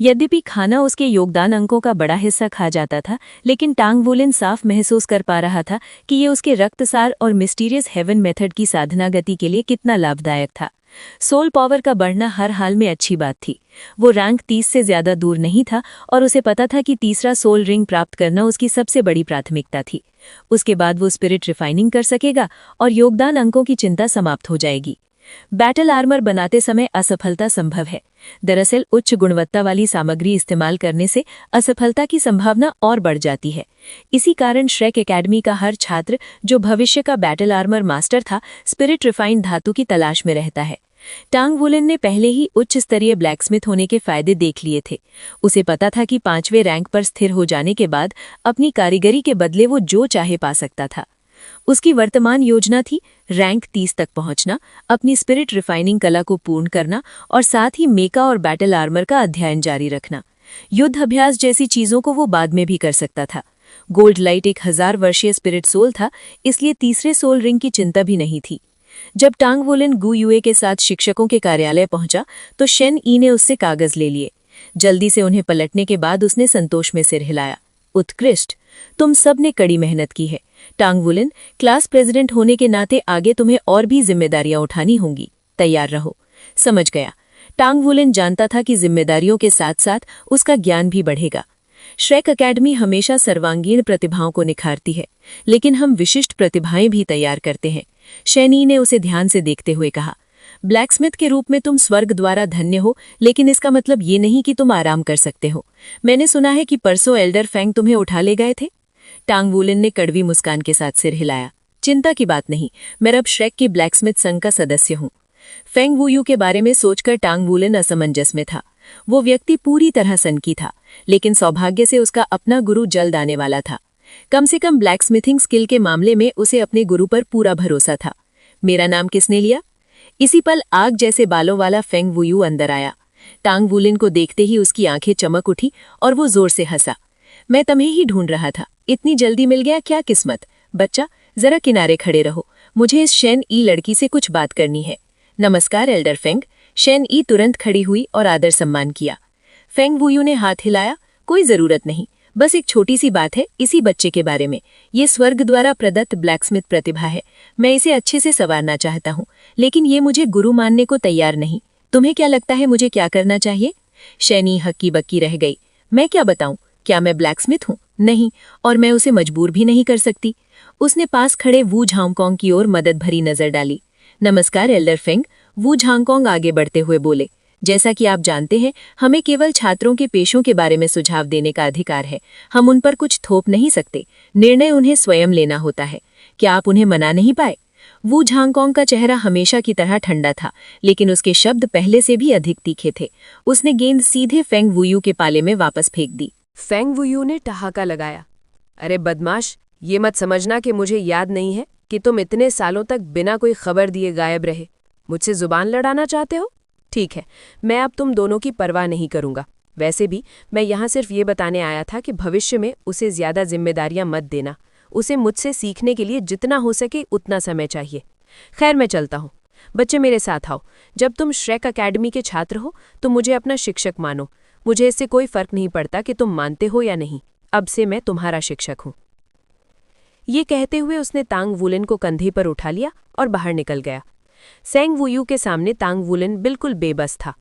Speaker 1: यद्यपि खाना उसके योगदान अंकों का बड़ा हिस्सा खा जाता था, लेकिन टांग वुलेन साफ महसूस कर पा रहा था कि ये उसके रक्तसार और मिस्टीरियस हेवन मेथड की साधना गति के लिए कितना लाभदायक था। सोल पावर का बढ़ना हर हाल में अच्छी बात थी। वो रैंक 30 से ज्यादा दूर नहीं था और उसे पता था कि तीसरा सोल रिंग प्राप्त करना उसकी सबसे बड़ी प्राथमिकता थी। उसके बाद वो स्पिरिट रिफाइनिंग कर सकेगा और योगदान अंकों की चिंता समाप्त हो जाएगी। बैटल आर्मर बनाते समय असफलता संभव है। दरअसल उच्च गुणवत्ता वाली सामग्री इस्तेमाल करने से असफलता की संभावना और बढ़ जाती है। इसी कारण श्रेक एकेडमी का हर छात्र जो भविष्य का बैटल आर्मर मास्टर था, स्पिरिट रिफाइंड धातु की तलाश में रहता है। टांग वुलेन ने पहले ही उच्च स्तरीय ब्लैकस्मिथ होने के फायदे देख लिए थे। उसे पता था कि 5वें रैंक पर स्थिर हो जाने के बाद अपनी कारीगरी के बदले वो जो चाहे पा सकता था। उसकी वर्तमान योजना थी रैंक 30 तक पहुंचना, अपनी स्पिरिट रिफाइनिंग कला को पूर्ण करना और साथ ही मेका और बैटल आर्मर का अध्ययन जारी रखना। युद्ध अभ्यास जैसी चीजों को वो बाद में भी कर सकता था। गोल्ड लाइट एक 1000 वर्षीय स्पिरिट सोल था, इसलिए तीसरे सोल रिंग की चिंता भी नहीं थी। जब टांग वुलिन गु युए के साथ शिक्षकों के कार्यालय पहुंचा तो शेन ई ने उससे कागज ले लिए। जल्दी से उन्हें पलटने के बाद उसने संतोष में सिर हिलाया। उत्कृष्ट, तुम सब ने कड़ी मेहनत की है। टांग वुलिन, क्लास प्रेसिडेंट होने के नाते आगे तुम्हें और भी जिम्मेदारियां उठानी होंगी। तैयार रहो। समझ गया। टांग वुलिन जानता था कि जिम्मेदारियों के साथ साथ उसका ज्ञान भी बढ़ेगा। श्रेक अकेडमी हमेशा सर्वांगीण प्रतिभाओं को निखारती है, लेकिन हम विशिष्ट प्रतिभाएं भी तैयार करते हैं। शैनी ने उसे ध्यान से देखते हुए कहा, ब्लैकस्मिथ के रूप में तुम स्वर्ग द्वारा धन्य हो, लेकिन इसका मतलब ये नहीं कि तुम आराम कर सकते हो। मैंने सुना है कि परसों एल्डर फेंग तुम्हें उठा ले गए थे। टांग वुलिन ने कड़वी मुस्कान के साथ सिर हिलाया। चिंता की बात नहीं, मैं अब श्रेक के ब्लैकस्मिथ संघ का सदस्य हूँ। फेंग वुयू के बारे में सोचकर टांग वुलिन असमंजस में था। वो व्यक्ति पूरी तरह सनकी था, लेकिन सौभाग्य से उसका अपना गुरु जल्द आने वाला था। कम से कम ब्लैकस्मिथिंग स्किल के मामले में उसे अपने गुरु पर पूरा भरोसा था। मेरा नाम किसने लिया? इसी पल आग जैसे बालों वाला फेंग वुयू अंदर आया। टांग वुलिन को देखते ही उसकी आंखें चमक उठी और वो जोर से हंसा। मैं तुम्हें ही ढूंढ रहा था। इतनी जल्दी मिल गया, क्या किस्मत। बच्चा, जरा किनारे खड़े रहो, मुझे इस शेन ई लड़की से कुछ बात करनी है। नमस्कार एल्डर फेंग। शेन ई तुरंत खड़ी हुई और आदर सम्मान किया। फेंग वुयू ने हाथ हिलाया। कोई जरूरत नहीं, बस एक छोटी सी बात है इसी बच्चे के बारे में। ये स्वर्ग द्वारा प्रदत्त ब्लैकस्मिथ प्रतिभा है। मैं इसे अच्छे से संवारना चाहता हूँ, लेकिन ये मुझे गुरु मानने को तैयार नहीं। तुम्हें क्या लगता है मुझे क्या करना चाहिए? शैनी हक्की बक्की रह गई। मैं क्या बताऊं? क्या मैं ब्लैकस्मिथ हूँ? नहीं, और मैं उसे मजबूर भी नहीं कर सकती। उसने पास खड़े वू झांगकोंग की ओर मदद भरी नजर डाली। नमस्कार एल्डर फेंग। वू झांगकोंग आगे बढ़ते हुए बोले, जैसा कि आप जानते हैं, हमें केवल छात्रों के पेशों के बारे में सुझाव देने का अधिकार है। हम उन पर कुछ थोप नहीं सकते। निर्णय उन्हें स्वयं लेना होता है। क्या आप उन्हें मना नहीं पाए? वू झांगकोंग का चेहरा हमेशा की तरह ठंडा था, लेकिन उसके शब्द पहले से भी अधिक तीखे थे। उसने गेंद सीधे फेंग वुयू के पाले में वापस फेंक दी।
Speaker 2: फेंग वुयू ने ठहाका लगाया। अरे बदमाश, ये मत समझना कि मुझे याद नहीं है कि तुम इतने सालों तक बिना कोई खबर दिए गायब रहे। मुझसे जुबान लड़ाना चाहते हो? ठीक है, मैं अब तुम दोनों की परवाह नहीं करूंगा। वैसे भी मैं यहाँ सिर्फ ये बताने आया था कि भविष्य में उसे ज्यादा जिम्मेदारियां मत देना। उसे मुझसे सीखने के लिए जितना हो सके उतना समय चाहिए। खैर, मैं चलता हूँ। बच्चे, मेरे साथ आओ। जब तुम श्रेक अकेडमी के छात्र हो तो मुझे अपना शिक्षक मानो। मुझे इससे कोई फर्क नहीं पड़ता कि तुम मानते हो या नहीं। अब से मैं तुम्हारा शिक्षक हूँ। ये कहते हुए उसने तांग वुलिन को कंधे पर उठा लिया और बाहर निकल गया। फेंग वुयू के सामने तांग वुलिन बिल्कुल बेबस था।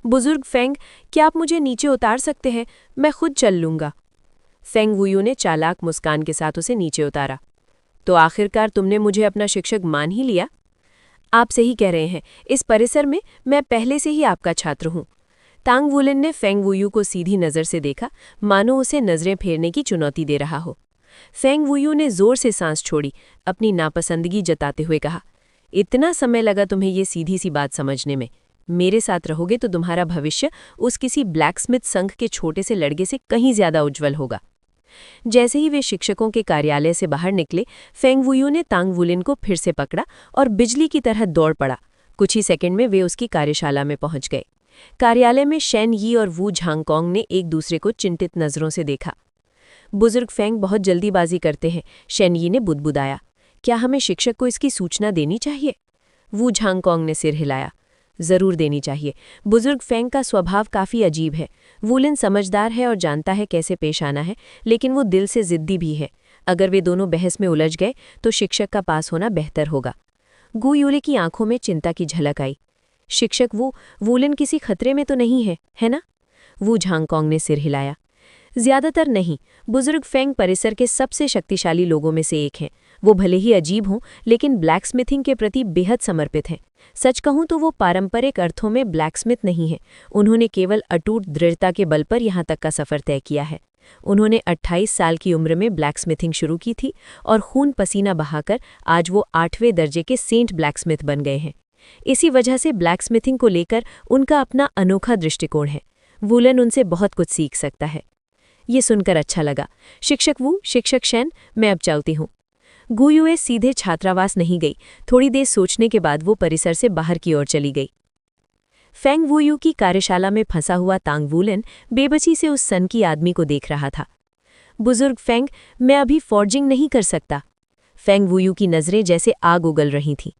Speaker 2: बुजुर्ग फेंग, क्या आप मुझे नीचे उतार सकते हैं? मैं खुद चल लूंगा। फेंग वुयू ने चालाक मुस्कान के साथ उसे नीचे उतारा। तो आखिरकार तुमने मुझे अपना शिक्षक मान ही लिया? आप सही कह रहे हैं, इस परिसर में मैं पहले से ही आपका छात्र हूँ। तांग वुलिन ने फेंग वुयू को सीधी नज़र से देखा, मानो उसे नजरें फेरने की चुनौती दे रहा हो। फेंग वुयू ने जोर से सांस छोड़ी, अपनी नापसंदगी जताते हुए कहा, इतना समय लगा तुम्हें ये सीधी सी बात समझने में। मेरे साथ रहोगे तो तुम्हारा भविष्य उस किसी ब्लैकस्मिथ संघ के छोटे से लड़के से कहीं ज्यादा उज्जवल होगा। जैसे ही वे शिक्षकों के कार्यालय से बाहर निकले, फेंग वुयू ने तांग वुलिन को फिर से पकड़ा और बिजली की तरह दौड़ पड़ा। कुछ ही सेकंड में वे उसकी कार्यशाला में पहुंच गए। कार्यालय में शेन यी और वू झांगकोंग ने एक दूसरे को चिंतित नजरों से देखा। बुजुर्ग फेंग बहुत जल्दीबाजी करते हैं, शेन यी ने बुदबुदाया। क्या हमें शिक्षक को इसकी सूचना देनी चाहिए? वू झांगकोंग ने सिर हिलाया। जरूर देनी चाहिए। बुजुर्ग फेंग का स्वभाव काफी अजीब है। वुलिन समझदार है और जानता है कैसे पेश आना है, लेकिन वो दिल से जिद्दी भी है। अगर वे दोनों बहस में उलझ गए तो शिक्षक का पास होना बेहतर होगा। गु युए की आंखों में चिंता की झलक आई। शिक्षक, वुलिन किसी खतरे में तो नहीं है ना? वू झांगकोंग ने सिर हिलाया। ज्यादातर नहीं। बुजुर्ग फेंग परिसर के सबसे शक्तिशाली लोगों में से एक हैं। वो भले ही अजीब हों, लेकिन ब्लैकस्मिथिंग के प्रति बेहद समर्पित हैं। सच कहूं तो वो पारंपरिक अर्थों में ब्लैकस्मिथ नहीं हैं। उन्होंने केवल अटूट दृढ़ता के बल पर यहाँ तक का सफर तय किया है। उन्होंने 28 साल की उम्र में ब्लैकस्मिथिंग शुरू की थी और खून पसीना बहाकर आज वो 8वें दर्जे के सेंट ब्लैकस्मिथ बन गए हैं। इसी वजह से ब्लैकस्मिथिंग को लेकर उनका अपना अनोखा दृष्टिकोण है। वुलिन उनसे बहुत कुछ सीख सकता है। ये सुनकर अच्छा लगा। शिक्षक वू, शिक्षक शेन, मैं अब चलती हूँ। गु युए सीधे छात्रावास नहीं गई। थोड़ी देर सोचने के बाद वो परिसर से बाहर की ओर चली गई। फेंग वुयू की कार्यशाला में फंसा हुआ तांग वुलिन बेबसी से उस सनकी आदमी को देख रहा था। बुजुर्ग फेंग, मैं अभी फॉर्जिंग नहीं कर सकता। फेंग वुयू की नजरें जैसे आग उगल रही थीं।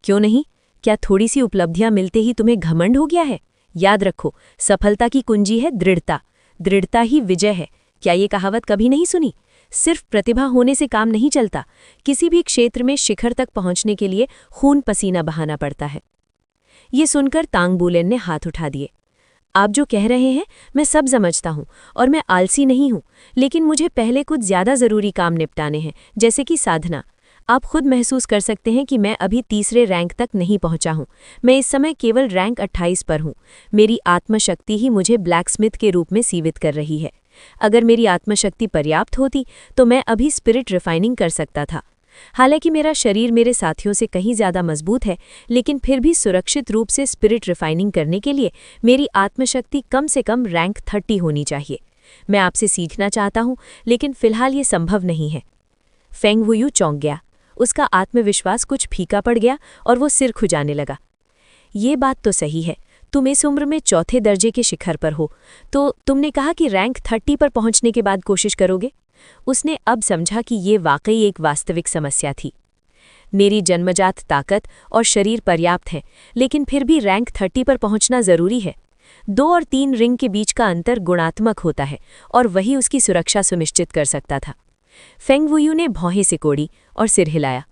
Speaker 1: क्यों नहीं? क्या थोड़ी सी उपलब्धियां मिलते ही तुम्हें घमंड हो गया है? याद रखो, सफलता की कुंजी है दृढ़ता। दृढ़ता ही विजय है। क्या ये कहावत कभी नहीं सुनी? सिर्फ प्रतिभा होने से काम नहीं चलता। किसी भी क्षेत्र में शिखर तक पहुंचने के लिए खून पसीना बहाना पड़ता है। ये सुनकर तांग बुलेन ने हाथ उठा दिए। आप जो कह रहे हैं मैं सब समझता हूँ और मैं आलसी नहीं हूँ, लेकिन मुझे पहले कुछ ज़्यादा ज़रूरी काम निपटाने हैं, जैसे कि साधना। आप खुद महसूस कर सकते हैं कि मैं अभी तीसरे रैंक तक नहीं पहुंचा हूं। मैं इस समय केवल रैंक 28 पर हूं। मेरी आत्मशक्ति ही मुझे ब्लैकस्मिथ के रूप में सीवित कर रही है। अगर मेरी आत्मशक्ति पर्याप्त होती तो मैं अभी स्पिरिट रिफाइनिंग कर सकता था। हालांकि मेरा शरीर मेरे साथियों से कहीं ज़्यादा मजबूत है, लेकिन फिर भी सुरक्षित रूप से स्पिरिट रिफाइनिंग करने के लिए मेरी आत्मशक्ति कम से कम रैंक 30 होनी चाहिए। मैं आपसे सीखना चाहता हूँ, लेकिन फिलहाल ये संभव नहीं है। फेंग वुयू चौंक गया। उसका आत्मविश्वास कुछ फीका पड़ गया और वो सिर खुजाने लगा। ये बात तो सही है, तुम इस उम्र में चौथे दर्जे के शिखर पर हो, तो तुमने कहा कि रैंक 30 पर पहुंचने के बाद कोशिश करोगे। उसने अब समझा कि ये वाकई एक वास्तविक समस्या थी। मेरी जन्मजात ताकत और शरीर पर्याप्त है, लेकिन फिर भी रैंक 30 पर पहुंचना जरूरी है। 2 और 3 रिंग के बीच का अंतर गुणात्मक होता है और वही उसकी सुरक्षा सुनिश्चित कर सकता था। फेंग वुयू ने भौहें सिकोड़ी और सिर हिलाया।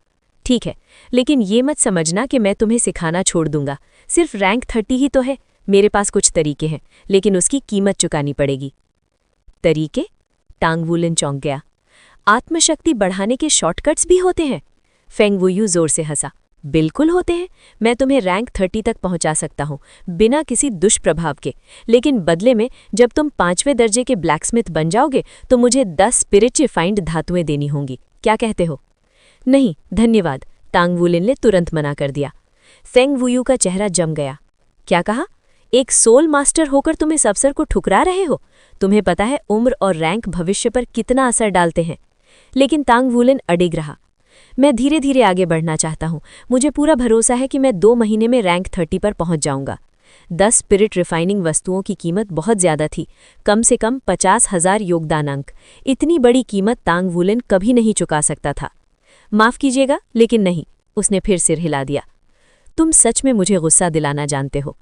Speaker 1: ठीक है, लेकिन ये मत समझना कि मैं तुम्हें सिखाना छोड़ दूंगा। सिर्फ रैंक 30 ही तो है। मेरे पास कुछ तरीके हैं, लेकिन उसकी कीमत चुकानी पड़ेगी। तरीके? टांग वुलेन चौंक गया। आत्मशक्ति बढ़ाने के शॉर्टकट्स भी होते हैं? फेंग वुयू जोर से हंसा। बिल्कुल होते हैं। मैं तुम्हें रैंक 30 तक पहुंचा सकता हूं, बिना किसी दुष्प्रभाव के। लेकिन बदले में जब तुम 5वें दर्जे के ब्लैकस्मिथ बन जाओगे तो मुझे 10 स्पिरिट रिफाइंड धातुएं देनी होंगी। क्या कहते हो? नहीं धन्यवाद, टांग वुलेन ने तुरंत मना कर दिया। फेंग वुयू का चेहरा जम गया। क्या कहा? एक सोल मास्टर होकर तुम इस अवसर को ठुकरा रहे हो? तुम्हें पता है उम्र और रैंक भविष्य पर कितना असर डालते हैं। लेकिन टांग वुलेन अडिग रहा। मैं धीरे धीरे आगे बढ़ना चाहता हूँ। मुझे पूरा भरोसा है कि मैं 2 महीने में रैंक 30 पर पहुंच जाऊंगा। 10 स्पिरिट रिफाइनिंग वस्तुओं की कीमत बहुत ज़्यादा थी, कम से कम 50,000 योगदान अंक। इतनी बड़ी कीमत टांग वुलेन कभी नहीं चुका सकता था। माफ़ कीजिएगा, लेकिन नहीं, उसने फिर सिर हिला दिया। तुम सच में मुझे गुस्सा दिलाना जानते हो।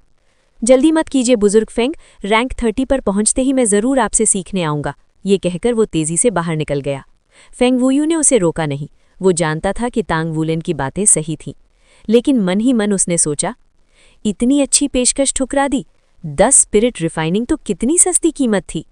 Speaker 1: जल्दी मत कीजिए बुजुर्ग फेंग, रैंक 30 पर पहुंचते ही मैं ज़रूर आपसे सीखने आऊँगा। ये कहकर वो तेज़ी से बाहर निकल गया। फेंग वुयू ने उसे रोका नहीं। वो जानता था कि टांग वुलेन की बातें सही थीं, लेकिन मन ही मन उसने सोचा, इतनी अच्छी पेशकश ठुकरा दी। 10 स्पिरिट रिफाइनिंग तो कितनी सस्ती कीमत थी।